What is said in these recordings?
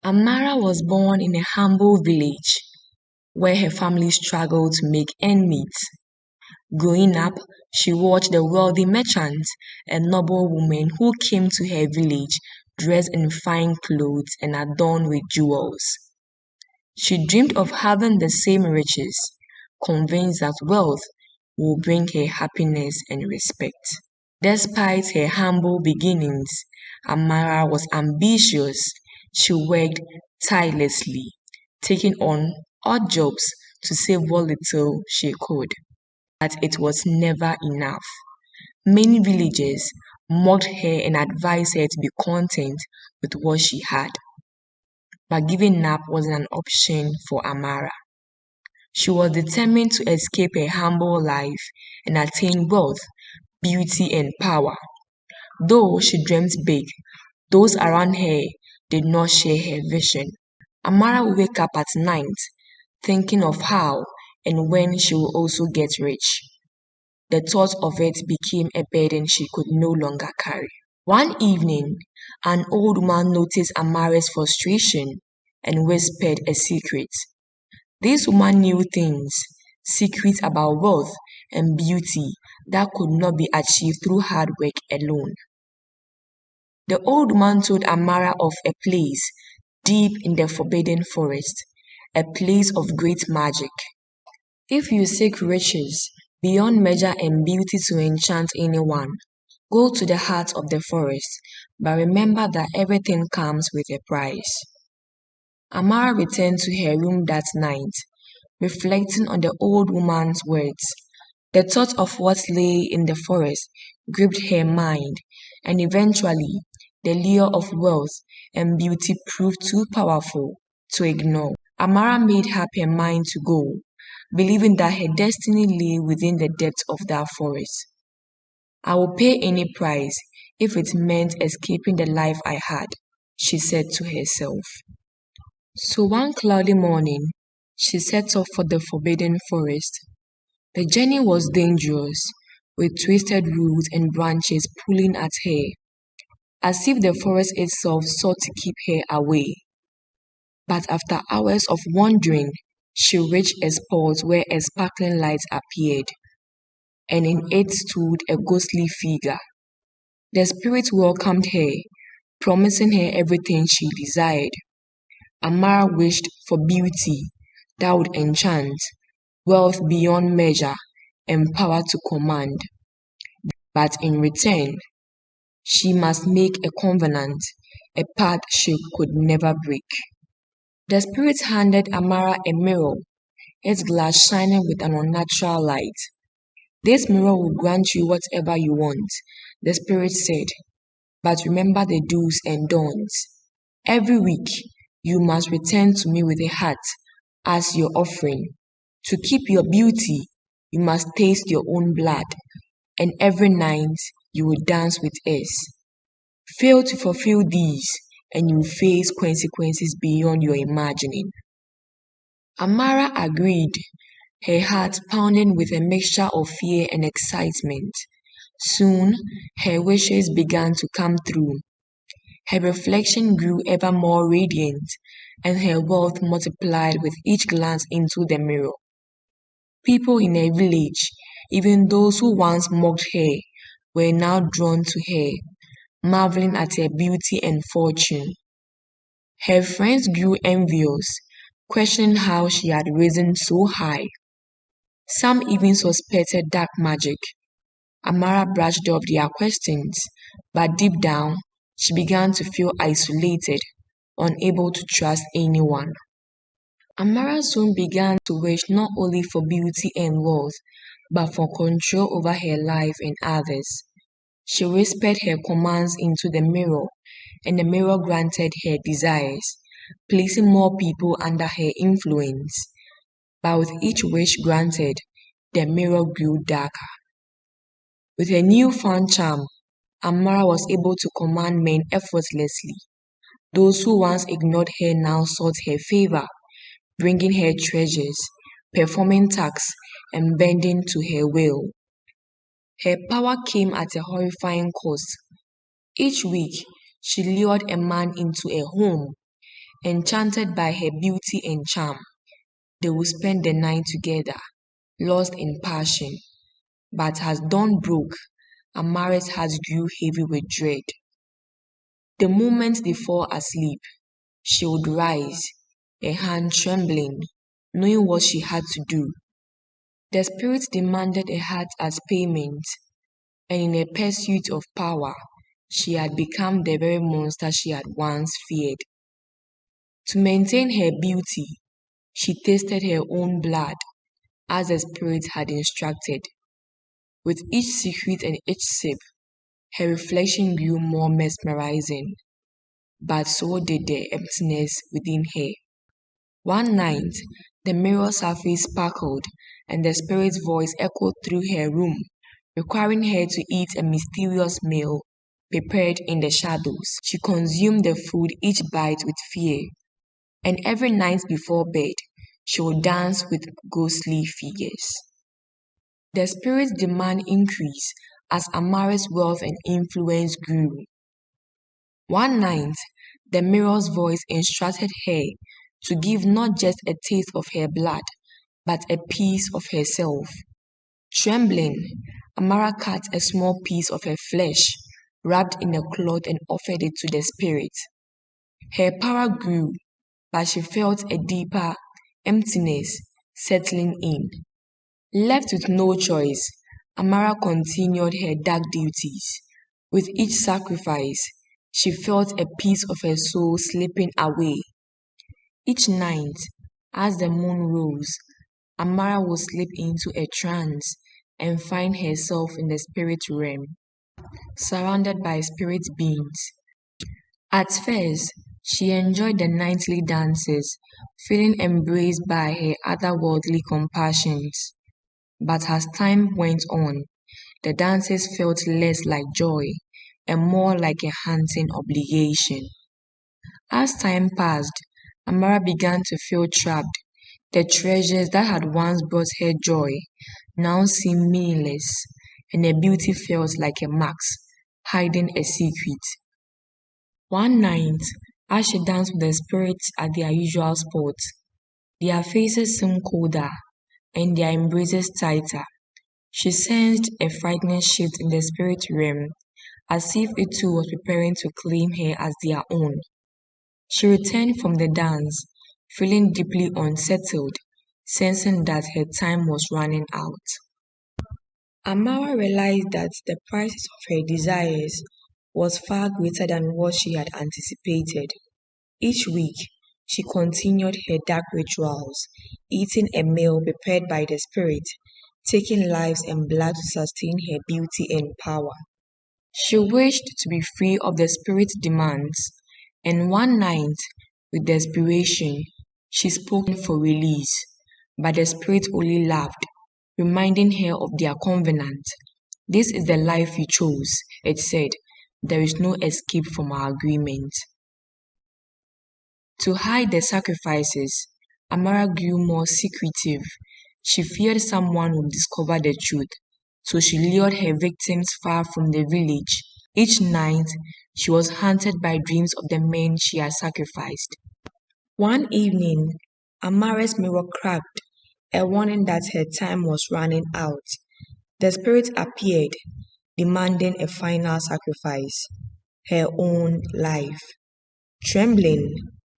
Amara was born in a humble village where her family struggled to make ends meet. Growing up, she watched the wealthy merchants and noblewomen who came to her village dressed in fine clothes and adorned with jewels. She dreamed of having the same riches, convinced that wealth would bring her happiness and respect. Despite her humble beginnings, Amara was ambitious. She worked tirelessly, taking on odd jobs to save what little she could. But it was never enough. Many villagers mocked her and advised her to be content with what she had. But giving up wasn't an option for Amara. She was determined to escape her humble life and attain wealth, beauty, and power. Though she dreamt big, those around her did not share her vision. Amara would wake up at night thinking of how and when she would also get rich. The thought of it became a burden she could no longer carry. One evening, an old woman noticed Amara's frustration and whispered a secret. This woman knew things, secrets about wealth and beauty that could not be achieved through hard work alone. The old woman told Amara of a place deep in the forbidden forest, a place of great magic. If you seek riches beyond measure and beauty to enchant anyone, go to the heart of the forest, but remember that everything comes with a price. Amara returned to her room that night, reflecting on the old woman's words. The thought of what lay in the forest gripped her mind, and eventually, the lure of wealth and beauty proved too powerful to ignore. Amara made up her mind to go, believing that her destiny lay within the depths of that forest. I will pay any price if it meant escaping the life I had, she said to herself. So one cloudy morning, she set off for the forbidden forest. The journey was dangerous, with twisted roots and branches pulling at her, as if the forest itself sought to keep her away. But after hours of wandering, she reached a spot where a sparkling light appeared, and in it stood a ghostly figure. The spirit welcomed her, promising her everything she desired. Amara wished for beauty that would enchant, wealth beyond measure, and power to command. But in return, she must make a covenant, a pact she could never break. The spirit handed Amara a mirror, its glass shining with an unnatural light. This mirror will grant you whatever you want, the spirit said, but remember the do's and don'ts. Every week, you must return to me with a hat as your offering. To keep your beauty, you must taste your own blood, and every night you will dance with us. Fail to fulfill these, and you will face consequences beyond your imagining. Amara agreed, her heart pounding with a mixture of fear and excitement. Soon, her wishes began to come true. Her reflection grew ever more radiant, and her wealth multiplied with each glance into the mirror. People in her village, even those who once mocked her, were now drawn to her, marveling at her beauty and fortune. Her friends grew envious, questioning how she had risen so high. Some even suspected dark magic. Amara brushed off their questions, but deep down, she began to feel isolated, unable to trust anyone. Amara soon began to wish not only for beauty and wealth, but for control over her life and others. She whispered her commands into the mirror, and the mirror granted her desires, placing more people under her influence. But with each wish granted, the mirror grew darker. With her newfound charm, Amara was able to command men effortlessly. Those who once ignored her now sought her favor, bringing her treasures, performing tasks, and bending to her will. Her power came at a horrifying cost. Each week, she lured a man into a home, Enchanted by her beauty and charm, they would spend the night together, lost in passion. But as dawn broke, Amara's heart grew heavy with dread. The moment they fall asleep, she would rise, her hand trembling, knowing what she had to do. The spirit demanded a heart as payment, and in a pursuit of power, she had become the very monster she had once feared. To maintain her beauty, she tasted her own blood, as the spirit had instructed. With each secret and each sip, her reflection grew more mesmerizing, but so did the emptiness within her. One night, the mirror surface sparkled, and the spirit's voice echoed through her room, requiring her to eat a mysterious meal prepared in the shadows. She consumed the food each bite with fear, and every night before bed, she would dance with ghostly figures. The spirit's demand increased as Amara's wealth and influence grew. One night, the mirror's voice instructed her to give not just a taste of her blood, but a piece of herself. Trembling, Amara cut a small piece of her flesh, wrapped in a cloth, and offered it to the spirit. Her power grew, but she felt a deeper emptiness settling in. Left with no choice, Amara continued her dark duties. With each sacrifice, she felt a piece of her soul slipping away. Each night, as the moon rose, Amara would slip into a trance and find herself in the spirit realm, surrounded by spirit beings. At first, she enjoyed the nightly dances, feeling embraced by her otherworldly companions. But as time went on, the dances felt less like joy and more like a hunting obligation. As time passed, Amara began to feel trapped. The treasures that had once brought her joy now seemed meaningless, and her beauty felt like a mask, hiding a secret. One night, as she danced with the spirits at their usual spot, their faces seemed colder and their embraces tighter. She sensed a frightening shift in the spirit realm, as if it too was preparing to claim her as their own. She returned from the dance, feeling deeply unsettled, sensing that her time was running out. Amara realized that the prices of her desires was far greater than what she had anticipated. Each week, she continued her dark rituals, eating a meal prepared by the spirit, taking lives and blood to sustain her beauty and power. She wished to be free of the spirit's demands, and one night, with desperation, she spoke for release, but the spirit only laughed, reminding her of their covenant. This is the life you chose, it said. There is no escape from our agreement. To hide the sacrifices, Amara grew more secretive. She feared someone would discover the truth, so she lured her victims far from the village. Each night, she was haunted by dreams of the men she had sacrificed. One evening, Amara's mirror cracked, a warning that her time was running out. The spirit appeared, demanding a final sacrifice, her own life. Trembling,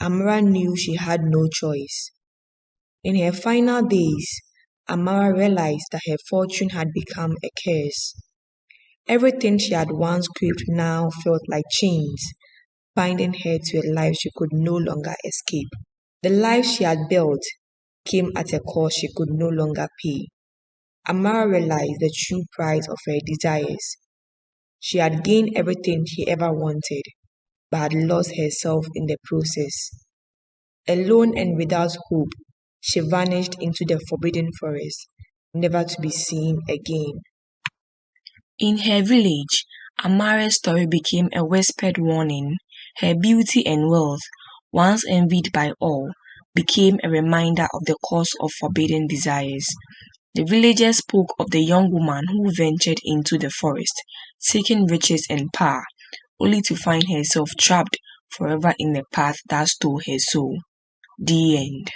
Amara knew she had no choice. In her final days, Amara realized that her fortune had become a curse. Everything she had once craved now felt like chains, binding her to a life she could no longer escape. The life she had built came at a cost she could no longer pay. Amara realized the true price of her desires. She had gained everything she ever wanted, but had lost herself in the process. Alone and without hope, she vanished into the forbidden forest, never to be seen again. In her village, Amara's story became a whispered warning. Her beauty and wealth, once envied by all, became a reminder of the cost of forbidden desires. The villagers spoke of the young woman who ventured into the forest, seeking riches and power, only to find herself trapped forever in a path that stole her soul. The end.